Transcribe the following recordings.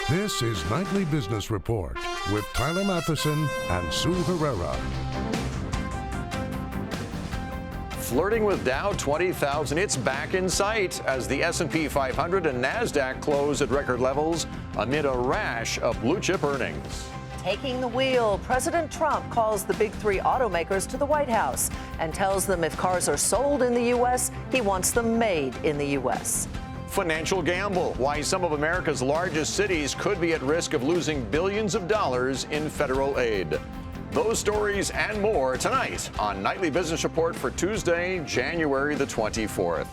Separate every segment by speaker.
Speaker 1: This is Nightly Business Report with Tyler Matheson and Sue Herrera.
Speaker 2: Flirting with Dow 20,000, it's back in sight as the S&P 500 and Nasdaq close at record levels amid a rash of blue chip earnings.
Speaker 3: Taking the wheel, President Trump calls the big three automakers to the White House and tells them if cars are sold in the U.S., he wants them made in the U.S.
Speaker 2: Financial gamble, why some of America's largest cities could be at risk of losing billions of dollars in federal aid. Those stories and more tonight on Nightly Business Report for Tuesday, January the 24th.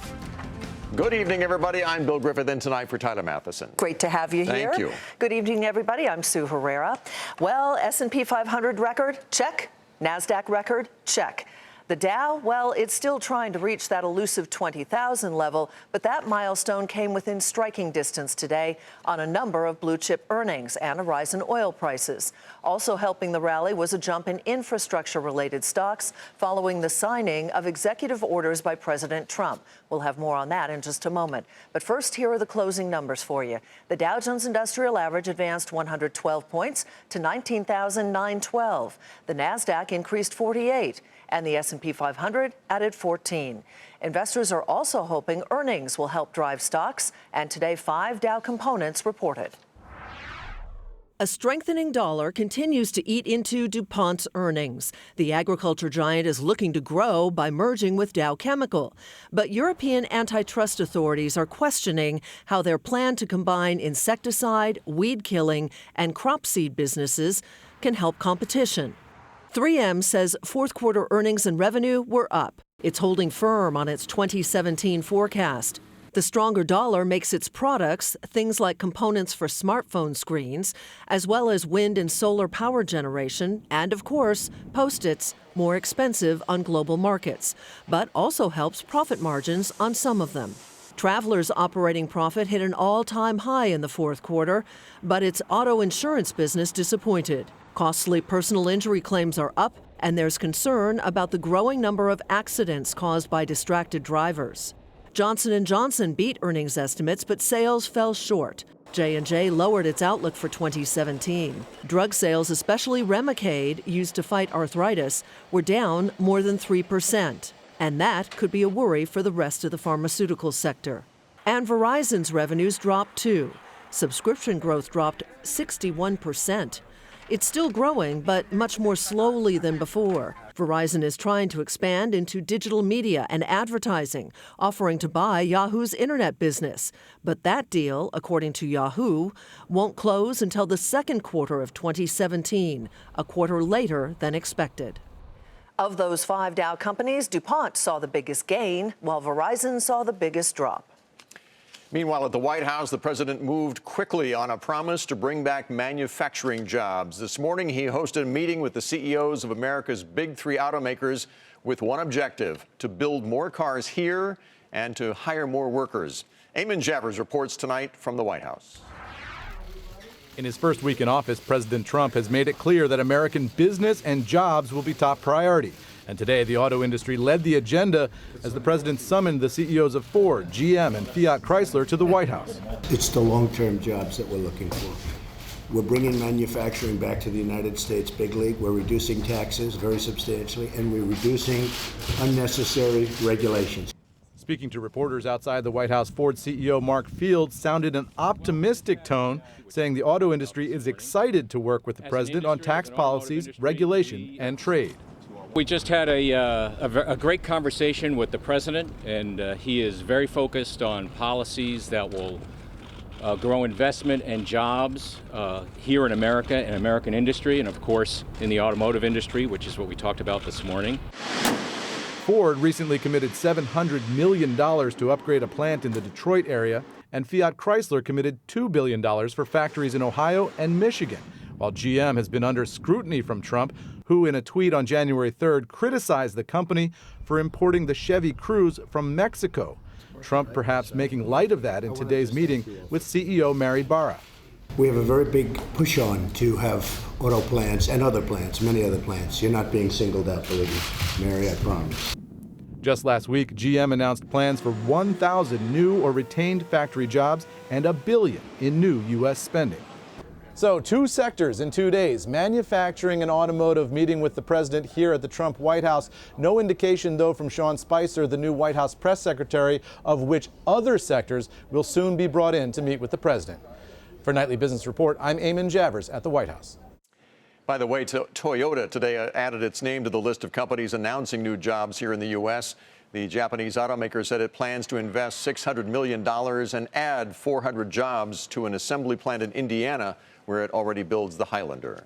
Speaker 2: Good evening, everybody. I'm Bill Griffith, and tonight for Tyler Matheson.
Speaker 3: Great to have you here.
Speaker 2: Thank you.
Speaker 3: Good evening, everybody. I'm Sue Herrera. Well, S&P 500 record, check. NASDAQ record, check. The Dow, well, it's still trying to reach that elusive 20,000 level, but that milestone came within striking distance today on a number of blue chip earnings and a rise in oil prices. Also helping the rally was a jump in infrastructure-related stocks following the signing of executive orders by President Trump. We'll have more on that in just a moment. But first, here are the closing numbers for you. The Dow Jones Industrial Average advanced 112 points to 19,912. The NASDAQ increased 48. And the S&P 500 added 14. Investors are also hoping earnings will help drive stocks, and today 5 Dow components reported. A strengthening dollar continues to eat into DuPont's earnings. The agriculture giant is looking to grow by merging with Dow Chemical. But European antitrust authorities are questioning how their plan to combine insecticide, weed killing, and crop seed businesses can help competition. 3M says fourth quarter earnings and revenue were up. It's holding firm on its 2017 forecast. The stronger dollar makes its products, things like components for smartphone screens, as well as wind and solar power generation, and of course, Post-its, more expensive on global markets, but also helps profit margins on some of them. Travelers' operating profit hit an all-time high in the fourth quarter, but its auto insurance business disappointed. Costly personal injury claims are up, and there's concern about the growing number of accidents caused by distracted drivers. Johnson & Johnson beat earnings estimates, but sales fell short. J&J lowered its outlook for 2017. Drug sales, especially Remicade, used to fight arthritis, were down more than 3%. And that could be a worry for the rest of the pharmaceutical sector. And Verizon's revenues dropped too. Subscription growth dropped 61%. It's still growing, but much more slowly than before. Verizon is trying to expand into digital media and advertising, offering to buy Yahoo's internet business. But that deal, according to Yahoo, won't close until the second quarter of 2017, a quarter later than expected. Of those 5 Dow companies, DuPont saw the biggest gain, while Verizon saw the biggest drop.
Speaker 2: Meanwhile, at the White House, the president moved quickly on a promise to bring back manufacturing jobs. This morning, he hosted a meeting with the CEOs of America's big 3 automakers with one objective: to build more cars here and to hire more workers. Eamon Javers reports tonight from the White House.
Speaker 4: In his first week in office, President Trump has made it clear that American business and jobs will be top priority. And today, the auto industry led the agenda as the president summoned the CEOs of Ford, GM, and Fiat Chrysler to the White House.
Speaker 5: It's the long-term jobs that we're looking for. We're bringing manufacturing back to the United States big league. We're reducing taxes very substantially, and we're reducing unnecessary regulations.
Speaker 4: Speaking to reporters outside the White House, Ford CEO Mark Fields sounded an optimistic tone, saying the auto industry is excited to work with the president on tax policies, regulation, and trade.
Speaker 6: We just had a great conversation with the president, and he is very focused on policies that will grow investment and jobs here in America and American industry, and of course in the automotive industry, which is what we talked about this morning.
Speaker 4: Ford recently committed $700 million to upgrade a plant in the Detroit area, and Fiat Chrysler committed $2 billion for factories in Ohio and Michigan, while GM has been under scrutiny from Trump, who in a tweet on January 3rd criticized the company for importing the Chevy Cruze from Mexico. Trump perhaps making light of that in today's meeting with CEO Mary Barra.
Speaker 5: We have a very big push on to have auto plants and other plants, many other plants. You're not being singled out, believe me, Mary, I promise.
Speaker 4: Just last week, GM announced plans for 1,000 new or retained factory jobs and $1 billion in new U.S. spending. So 2 sectors in 2 days, manufacturing and automotive, meeting with the president here at the Trump White House. No indication, though, from Sean Spicer, the new White House press secretary, of which other sectors will soon be brought in to meet with the president. For Nightly Business Report, I'm Eamon Javers at the White House.
Speaker 2: By the way, Toyota today added its name to the list of companies announcing new jobs here in the U.S. The Japanese automaker said it plans to invest $600 million and add 400 jobs to an assembly plant in Indiana, where it already builds the Highlander.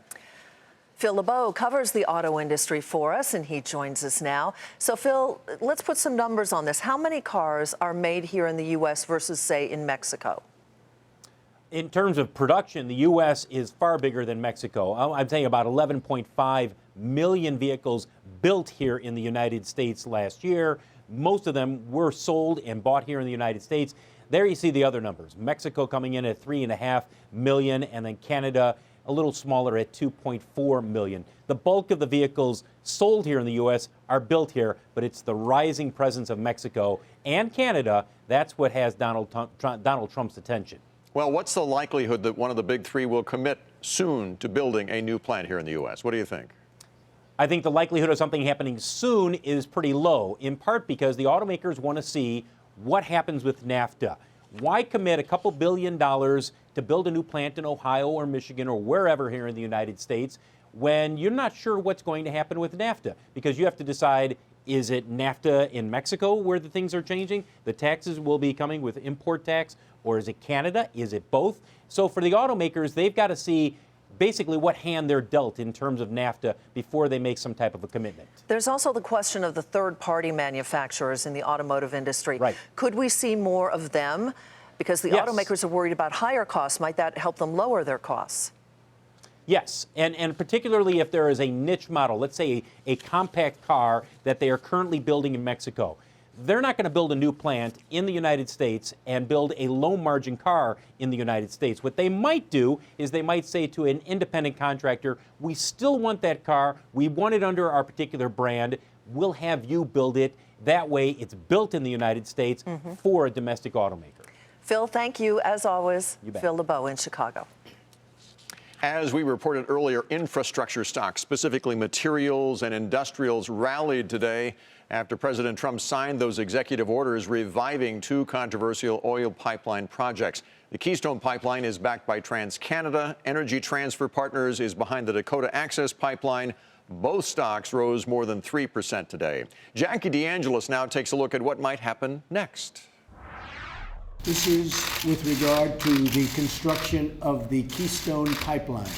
Speaker 3: Phil LeBeau covers the auto industry for us, and he joins us now. So, Phil, let's put some numbers on this. How many cars are made here in the U.S. versus, say, in Mexico?
Speaker 7: In terms of production, the U.S. is far bigger than Mexico. I'm saying about 11.5 million vehicles built here in the United States last year. Most of them were sold and bought here in the United States. There you see the other numbers. Mexico coming in at 3.5 million, and then Canada a little smaller at 2.4 million. The bulk of the vehicles sold here in the U.S. are built here, but it's the rising presence of Mexico and Canada that's what has Donald Trump's attention.
Speaker 2: Well, what's the likelihood that one of the big three will commit soon to building a new plant here in the U.S.? What do you think?
Speaker 7: I think the likelihood of something happening soon is pretty low, in part because the automakers want to see what happens with NAFTA. Why commit a couple $2 billion to build a new plant in Ohio or Michigan or wherever here in the United States when you're not sure what's going to happen with NAFTA? Because you have to decide, is it NAFTA in Mexico where the things are changing? The taxes will be coming with import tax, or is it Canada? Is it both? So for the automakers, they've got to see basically what hand they're dealt in terms of NAFTA before they make some type of a commitment.
Speaker 3: There's also the question of the third-party manufacturers in the automotive industry.
Speaker 7: Right.
Speaker 3: Could we see more of them? Because the automakers are worried about higher costs. Might that help them lower their costs?
Speaker 7: Yes, and particularly if there is a niche model, let's say a compact car that they are currently building in Mexico. They're not going to build a new plant in the United States and build a low-margin car in the United States. What they might do is they might say to an independent contractor, we still want that car, we want it under our particular brand, we'll have you build it. That way it's built in the United States for a domestic automaker.
Speaker 3: Phil, thank you, as always.
Speaker 7: You bet.
Speaker 3: Phil LeBeau in Chicago.
Speaker 2: As we reported earlier, infrastructure stocks, specifically materials and industrials, rallied today after President Trump signed those executive orders reviving 2 controversial oil pipeline projects. The Keystone Pipeline is backed by TransCanada. Energy Transfer Partners is behind the Dakota Access Pipeline. Both stocks rose more than 3% today. Jackie DeAngelis now takes a look at what might happen next.
Speaker 5: This is with regard to the construction of the Keystone Pipeline,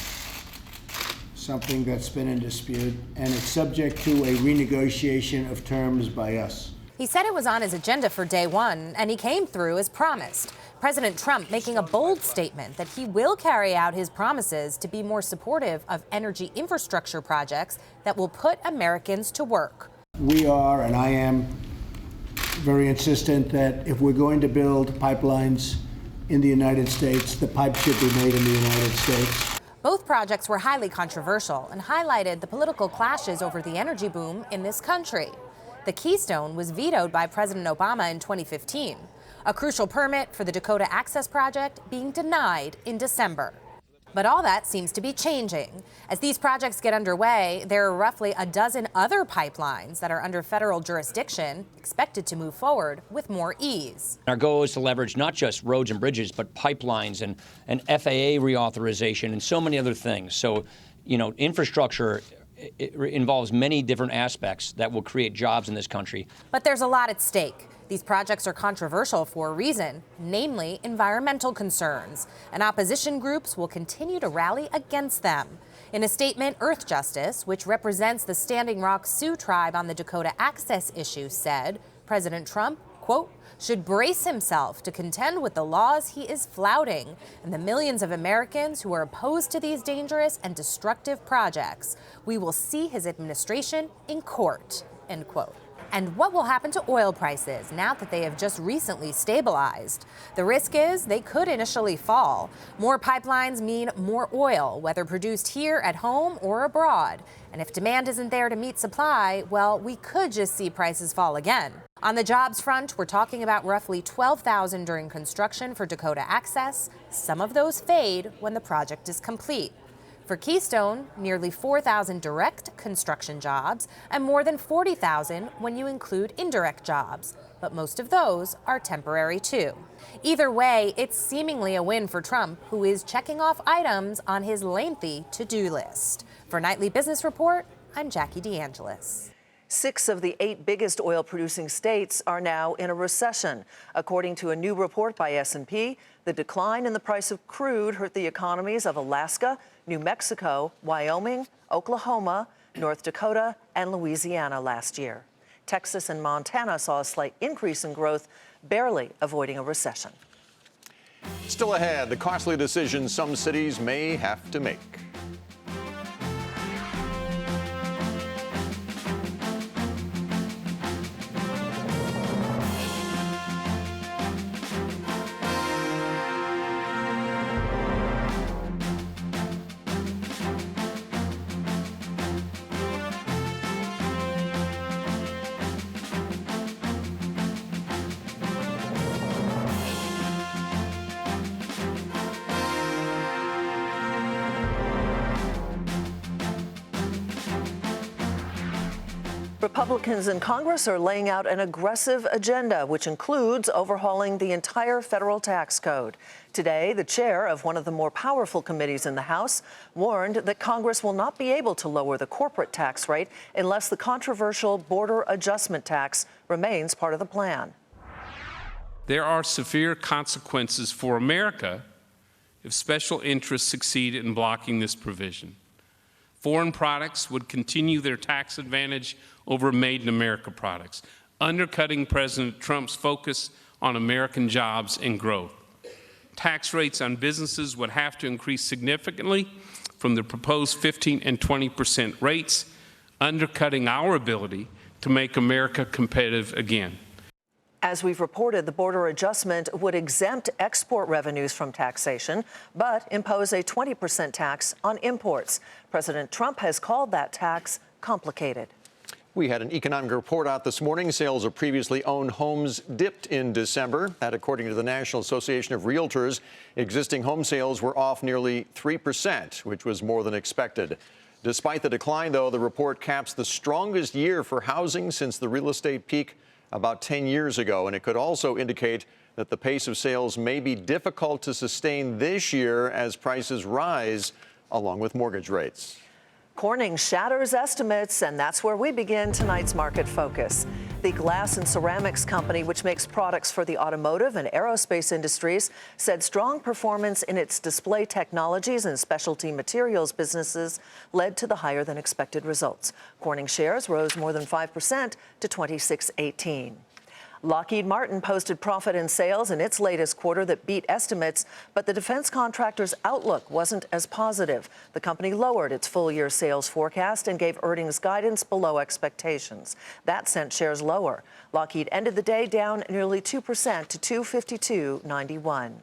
Speaker 5: something that's been in dispute, and it's subject to a renegotiation of terms by us.
Speaker 8: He said it was on his agenda for day one, and he came through as promised. President Trump making a bold statement that he will carry out his promises to be more supportive of energy infrastructure projects that will put Americans to work.
Speaker 5: We are, and I am, very insistent that if we're going to build pipelines in the United States, the pipe should be made in the United States.
Speaker 8: Both projects were highly controversial and highlighted the political clashes over the energy boom in this country. The Keystone was vetoed by President Obama in 2015, a crucial permit for the Dakota Access Project being denied in December. But all that seems to be changing. As these projects get underway, there are roughly a dozen other pipelines that are under federal jurisdiction expected to move forward with more ease.
Speaker 9: Our goal is to leverage not just roads and bridges, but pipelines and FAA reauthorization and so many other things. So, infrastructure it involves many different aspects that will create jobs in this country.
Speaker 8: But there's a lot at stake. These projects are controversial for a reason, namely environmental concerns, and opposition groups will continue to rally against them. In a statement, Earth Justice, which represents the Standing Rock Sioux tribe on the Dakota Access issue, said President Trump, quote, should brace himself to contend with the laws he is flouting and the millions of Americans who are opposed to these dangerous and destructive projects. We will see his administration in court, end quote. And what will happen to oil prices now that they have just recently stabilized? The risk is they could initially fall. More pipelines mean more oil, whether produced here at home or abroad. And if demand isn't there to meet supply, well, we could just see prices fall again. On the jobs front, we're talking about roughly 12,000 during construction for Dakota Access. Some of those fade when the project is complete. For Keystone, nearly 4,000 direct construction jobs and more than 40,000 when you include indirect jobs. But most of those are temporary too. Either way, it's seemingly a win for Trump, who is checking off items on his lengthy to-do list. For Nightly Business Report, I'm Jackie DeAngelis.
Speaker 3: 6 of the 8 biggest oil-producing states are now in a recession. According to a new report by S&P, the decline in the price of crude hurt the economies of Alaska, New Mexico, Wyoming, Oklahoma, North Dakota, and Louisiana last year. Texas and Montana saw a slight increase in growth, barely avoiding a recession.
Speaker 2: Still ahead, the costly decisions some cities may have to make.
Speaker 3: Republicans in Congress are laying out an aggressive agenda, which includes overhauling the entire federal tax code. Today, the chair of one of the more powerful committees in the House warned that Congress will not be able to lower the corporate tax rate unless the controversial border adjustment tax remains part of the plan.
Speaker 10: There are severe consequences for America if special interests succeed in blocking this provision. Foreign products would continue their tax advantage over Made in America products, undercutting President Trump's focus on American jobs and growth. Tax rates on businesses would have to increase significantly from the proposed 15% and 20% rates, undercutting our ability to make America competitive again.
Speaker 3: As we've reported, the border adjustment would exempt export revenues from taxation, but impose a 20% tax on imports. President Trump has called that tax complicated.
Speaker 2: We had an economic report out this morning. Sales of previously owned homes dipped in December. That, according to the National Association of Realtors, existing home sales were off nearly 3%, which was more than expected. Despite the decline, though, the report caps the strongest year for housing since the real estate peak about 10 years ago. And it could also indicate that the pace of sales may be difficult to sustain this year as prices rise along with mortgage rates.
Speaker 3: Corning shatters estimates, and that's where we begin tonight's market focus. The glass and ceramics company, which makes products for the automotive and aerospace industries, said strong performance in its display technologies and specialty materials businesses led to the higher than expected results. Corning shares rose more than 5% to $26.18. Lockheed Martin posted profit in sales in its latest quarter that beat estimates, but the defense contractor's outlook wasn't as positive. The company lowered its full-year sales forecast and gave earnings guidance below expectations. That sent shares lower. Lockheed ended the day down nearly 2% to $252.91.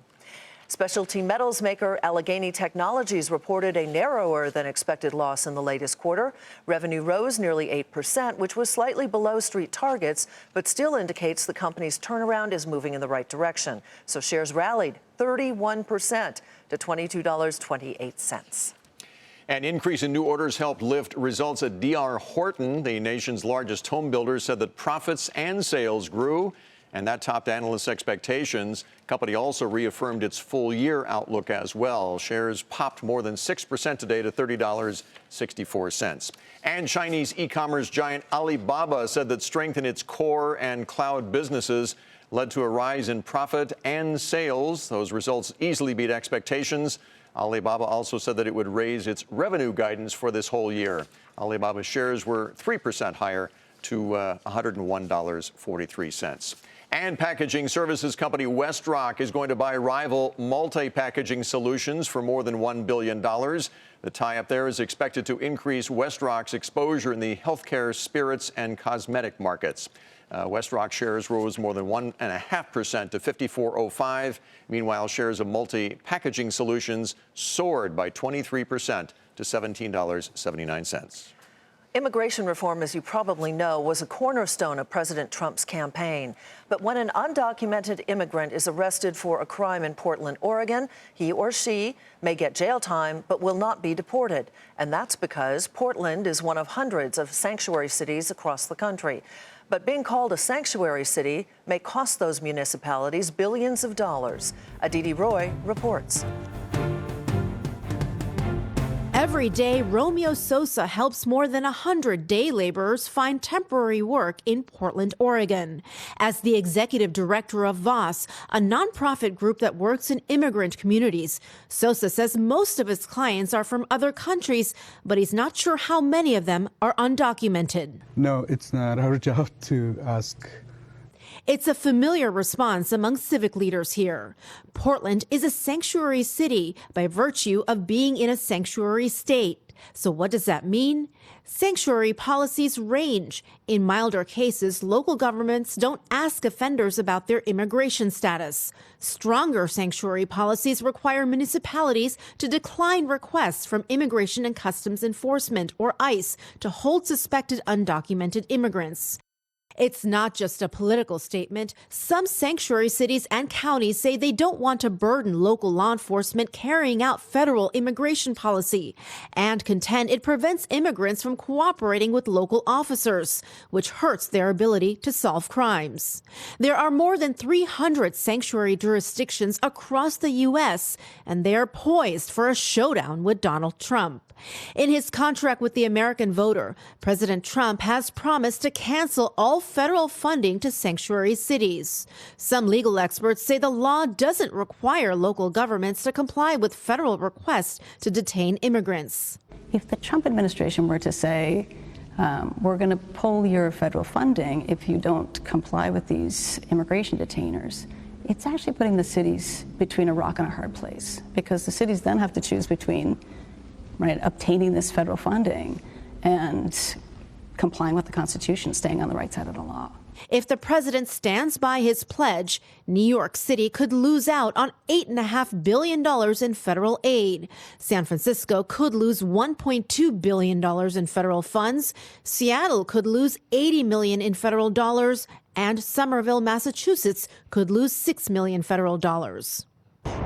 Speaker 3: Specialty metals maker Allegheny Technologies reported a narrower than expected loss in the latest quarter. Revenue rose nearly 8%, which was slightly below street targets, but still indicates the company's turnaround is moving in the right direction. So shares rallied 31% to $22.28.
Speaker 2: An increase in new orders helped lift results at D.R. Horton. The nation's largest home builder said that profits and sales grew, and that topped analysts' expectations. The company also reaffirmed its full-year outlook as well. Shares popped more than 6% today to $30.64. And Chinese e-commerce giant Alibaba said that strength in its core and cloud businesses led to a rise in profit and sales. Those results easily beat expectations. Alibaba also said that it would raise its revenue guidance for this whole year. Alibaba shares were 3% higher to $101.43. And packaging services company WestRock is going to buy rival multi-packaging solutions for more than $1 billion. The tie-up there is expected to increase WestRock's exposure in the healthcare, spirits, and cosmetic markets. WestRock shares rose more than 1.5% to $54.05. Meanwhile, shares of multi-packaging solutions soared by 23% to $17.79.
Speaker 3: Immigration reform, as you probably know, was a cornerstone of President Trump's campaign. But when an undocumented immigrant is arrested for a crime in Portland, Oregon, he or she may get jail time but will not be deported. And that's because Portland is one of hundreds of sanctuary cities across the country. But being called a sanctuary city may cost those municipalities billions of dollars. Aditi Roy reports.
Speaker 11: Every day, Romeo Sosa helps more than 100 day laborers find temporary work in Portland, Oregon. As the executive director of VOS, a nonprofit group that works in immigrant communities, Sosa says most of his clients are from other countries, but he's not sure how many of them are undocumented.
Speaker 12: No, it's not our job to ask.
Speaker 11: It's a familiar response among civic leaders here. Portland is a sanctuary city by virtue of being in a sanctuary state. So what does that mean? Sanctuary policies range. In milder cases, local governments don't ask offenders about their immigration status. Stronger sanctuary policies require municipalities to decline requests from Immigration and Customs Enforcement, or ICE, to hold suspected undocumented immigrants. It's not just a political statement. Some sanctuary cities and counties say they don't want to burden local law enforcement carrying out federal immigration policy and contend it prevents immigrants from cooperating with local officers, which hurts their ability to solve crimes. There are more than 300 sanctuary jurisdictions across the U.S., and they are poised for a showdown with Donald Trump. In his contract with the American voter, President Trump has promised to cancel all federal funding to sanctuary cities. Some legal experts say the law doesn't require local governments to comply with federal requests to detain immigrants.
Speaker 13: If the Trump administration were to say, we're going to pull your federal funding if you don't comply with these immigration detainers, it's actually putting the cities between a rock and a hard place, because the cities then have to choose between obtaining this federal funding and complying with the Constitution, staying on the right side of the law.
Speaker 11: If the president stands by his pledge, New York City could lose out on $8.5 billion in federal aid. San Francisco could lose $1.2 billion in federal funds. Seattle could lose $80 million in federal dollars. And Somerville, Massachusetts could lose $6 million federal dollars.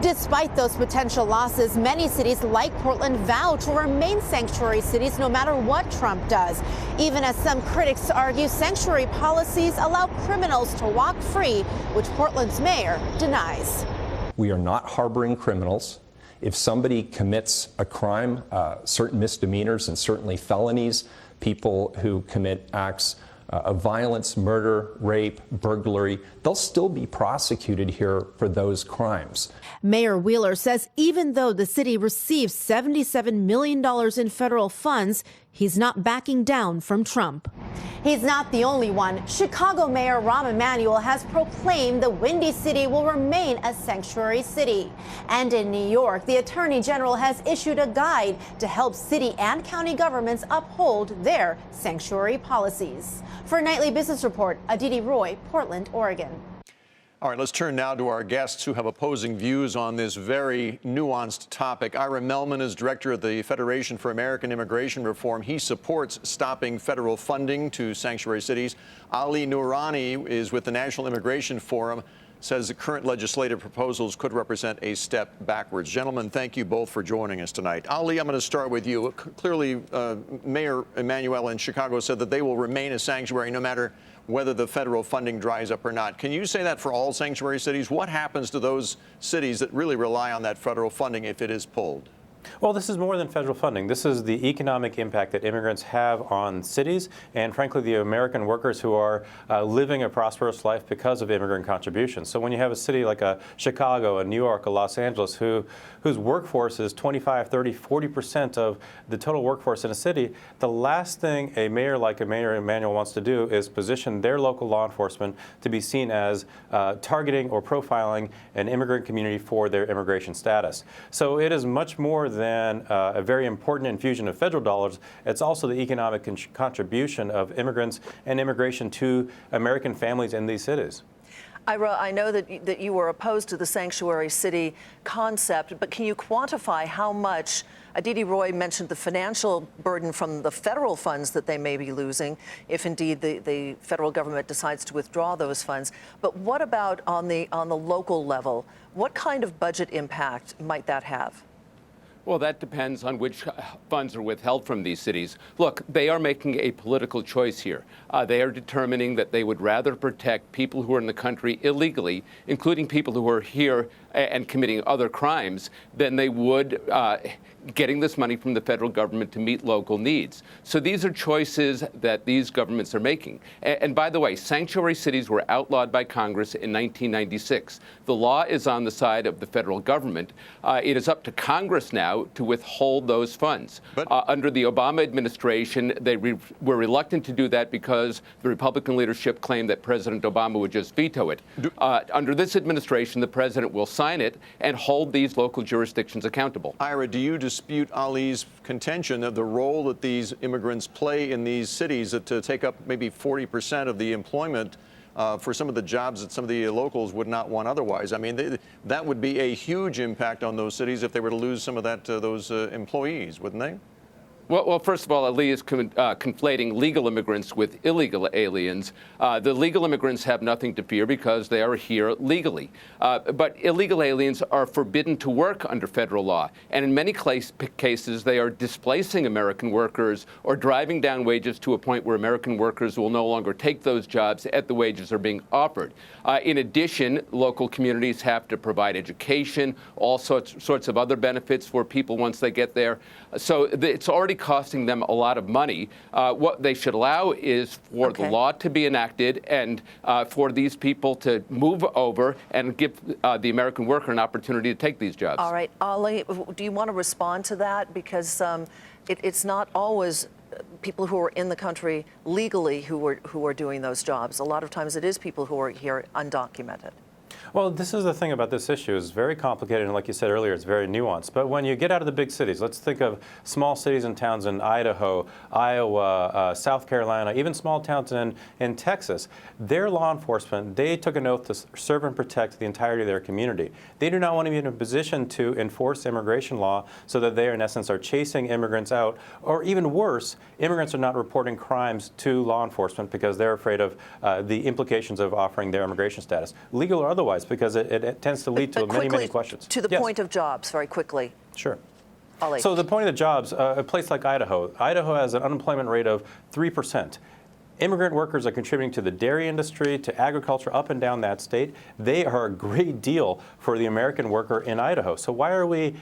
Speaker 14: Despite those potential losses, many cities like Portland vow to remain sanctuary cities no matter what Trump does. Even as some critics argue sanctuary policies allow criminals to walk free, which Portland's mayor denies.
Speaker 15: We are not harboring criminals. If somebody commits a crime, certain misdemeanors and certainly felonies, people who commit acts of violence, murder, rape, burglary, they'll still be prosecuted here for those crimes.
Speaker 11: Mayor Wheeler says even though the city receives $77 million in federal funds, he's not backing down from Trump.
Speaker 14: He's not the only one. Chicago Mayor Rahm Emanuel has proclaimed the Windy City will remain a sanctuary city. And in New York, the Attorney General has issued a guide to help city and county governments uphold their sanctuary policies. For Nightly Business Report, Aditi Roy, Portland, Oregon.
Speaker 2: All right, let's turn now to our guests who have opposing views on this very nuanced topic. Ira Melman is director of the Federation for American Immigration Reform. He supports stopping federal funding to sanctuary cities. Ali Noorani is with the National Immigration Forum, says the current legislative proposals could represent a step backwards. Gentlemen, thank you both for joining us tonight. Ali, I'm going to start with you. Clearly, Mayor Emanuel in Chicago said that they will remain a sanctuary no matter whether the federal funding dries up or not. Can you say that for all sanctuary cities? What happens to those cities that really rely on that federal funding if it is pulled?
Speaker 16: Well, this is more than federal funding. This is the economic impact that immigrants have on cities and, frankly, the American workers who are living a prosperous life because of immigrant contributions. So when you have a city like Chicago, a New York, a Los Angeles, whose workforce is 25, 30, 40% of the total workforce in a city, the last thing a mayor like Mayor Emanuel wants to do is position their local law enforcement to be seen as targeting or profiling an immigrant community for their immigration status. So it is much more than a very important infusion of federal dollars. It's also the economic contribution of immigrants and immigration to American families in these cities.
Speaker 3: Ira, I know that you were opposed to the sanctuary city concept, but can you quantify how much? Aditi Roy mentioned the financial burden from the federal funds that they may be losing if indeed the federal government decides to withdraw those funds. But what about on the local level? What kind of budget impact might that have?
Speaker 17: Well, that depends on which funds are withheld from these cities. Look, they are making a political choice here. They are determining that they would rather protect people who are in the country illegally, including people who are here and committing other crimes, than they would getting this money from the federal government to meet local needs. So these are choices that these governments are making. And by the way, sanctuary cities were outlawed by Congress in 1996. The law is on the side of the federal government. It is up to Congress now to withhold those funds. Under the Obama administration, they were reluctant to do that because the Republican leadership claimed that President Obama would just veto it. Under this administration, the president will sign it and hold these local jurisdictions accountable.
Speaker 2: Ira, do you dispute Ali's contention of the role that these immigrants play in these cities to take up maybe 40% of the employment for some of the jobs that some of the locals would not want otherwise? I mean, that would be a huge impact on those cities if they were to lose some of those employees, wouldn't they?
Speaker 17: Well, first of all, Ali is conflating legal immigrants with illegal aliens. The legal immigrants have nothing to fear because they are here legally. But illegal aliens are forbidden to work under federal law. And in many cases, they are displacing American workers or driving down wages to a point where American workers will no longer take those jobs at the wages they're being offered. In addition, local communities have to provide education, all sorts of other benefits for people once they get there. So it's already costing them a lot of money. What they should allow is for the law to be enacted and for these people to move over and give the American worker an opportunity to take these jobs.
Speaker 3: All right, Ali, do you want to respond to that? Because it's not always people who are in the country legally who are doing those jobs. A lot of times it is people who are here undocumented.
Speaker 16: Well, this is the thing about this issue. It's very complicated, and like you said earlier, it's very nuanced. But when you get out of the big cities, let's think of small cities and towns in Idaho, Iowa, South Carolina, even small towns in Texas, their law enforcement, they took an oath to serve and protect the entirety of their community. They do not want to be in a position to enforce immigration law so that they, in essence, are chasing immigrants out. Or even worse, immigrants are not reporting crimes to law enforcement because they're afraid of the implications of offering their immigration status, legal or otherwise, because it tends to lead to many questions.
Speaker 3: To the point of jobs, very quickly.
Speaker 16: Sure.
Speaker 3: Ali.
Speaker 16: So the point of the jobs, a place like Idaho has an unemployment rate of 3%. Immigrant workers are contributing to the dairy industry, to agriculture up and down that state. They are a great deal for the American worker in Idaho. So why are we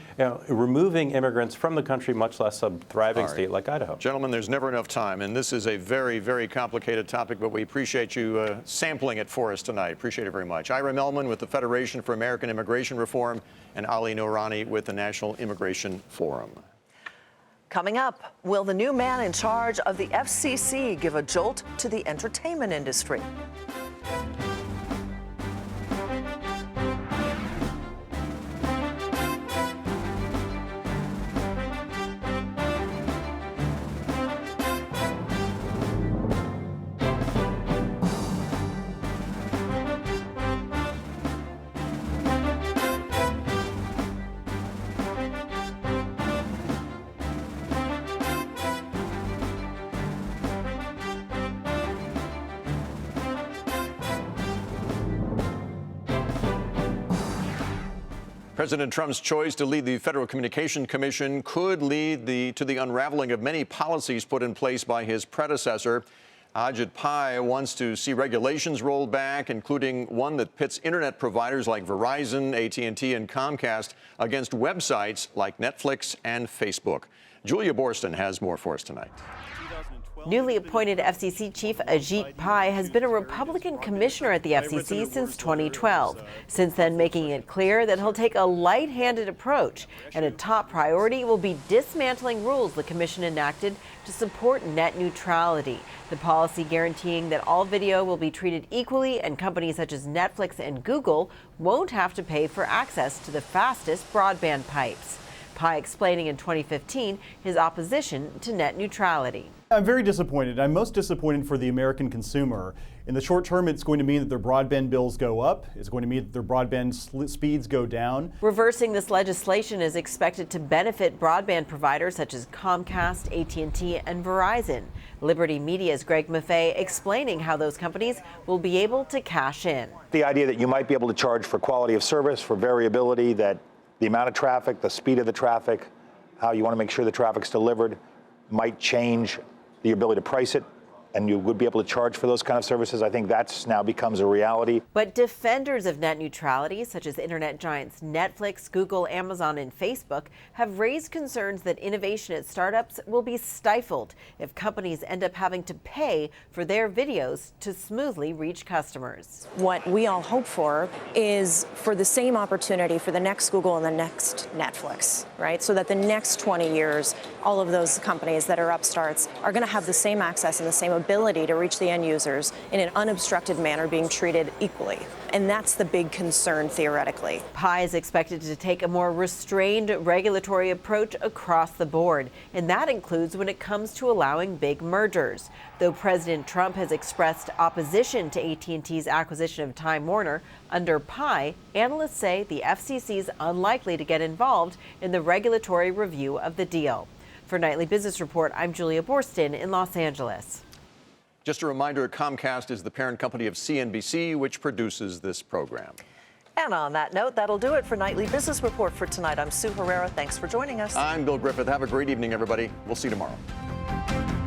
Speaker 16: removing immigrants from the country, much less a thriving state like Idaho?
Speaker 2: Gentlemen, there's never enough time, and this is a very, very complicated topic, but we appreciate you sampling it for us tonight. Appreciate it very much. Ira Melman with the Federation for American Immigration Reform and Ali Noorani with the National Immigration Forum.
Speaker 3: Coming up, will the new man in charge of the FCC give a jolt to the entertainment industry?
Speaker 2: President Trump's choice to lead the Federal Communication Commission could lead to the unraveling of many policies put in place by his predecessor. Ajit Pai wants to see regulations rolled back, including one that pits internet providers like Verizon, AT&T, and Comcast against websites like Netflix and Facebook. Julia Borston has more for us tonight.
Speaker 18: Newly appointed FCC Chief Ajit Pai has been a Republican commissioner at the FCC since 2012, since then making it clear that he'll take a light-handed approach, and a top priority will be dismantling rules the commission enacted to support net neutrality, the policy guaranteeing that all video will be treated equally and companies such as Netflix and Google won't have to pay for access to the fastest broadband pipes. Pai explaining in 2015 his opposition to net neutrality.
Speaker 19: I'm very disappointed. I'm most disappointed for the American consumer. In the short term, it's going to mean that their broadband bills go up. It's going to mean that their broadband speeds go down.
Speaker 18: Reversing this legislation is expected to benefit broadband providers such as Comcast, AT&T, and Verizon. Liberty Media's Greg Maffei explaining how those companies will be able to cash in.
Speaker 20: The idea that you might be able to charge for quality of service, for variability, that the amount of traffic, the speed of the traffic, how you want to make sure the traffic's delivered might change the ability to price it, and you would be able to charge for those kind of services. I think that's now becomes a reality.
Speaker 18: But defenders of net neutrality, such as internet giants Netflix, Google, Amazon, and Facebook, have raised concerns that innovation at startups will be stifled if companies end up having to pay for their videos to smoothly reach customers.
Speaker 21: What we all hope for is for the same opportunity for the next Google and the next Netflix, right? So that the next 20 years, all of those companies that are upstarts are going to have the same access and the same ability to reach the end users in an unobstructed manner, being treated equally. And that's the big concern, theoretically.
Speaker 18: Pai is expected to take a more restrained regulatory approach across the board, and that includes when it comes to allowing big mergers. Though President Trump has expressed opposition to AT&T's acquisition of Time Warner, under Pai, analysts say the FCC is unlikely to get involved in the regulatory review of the deal. For Nightly Business Report, I'm Julia Borston in Los Angeles.
Speaker 2: Just a reminder, Comcast is the parent company of CNBC, which produces this program.
Speaker 3: And on that note, that'll do it for Nightly Business Report for tonight. I'm Sue Herrera. Thanks for joining us.
Speaker 2: I'm Bill Griffith. Have a great evening, everybody. We'll see you tomorrow.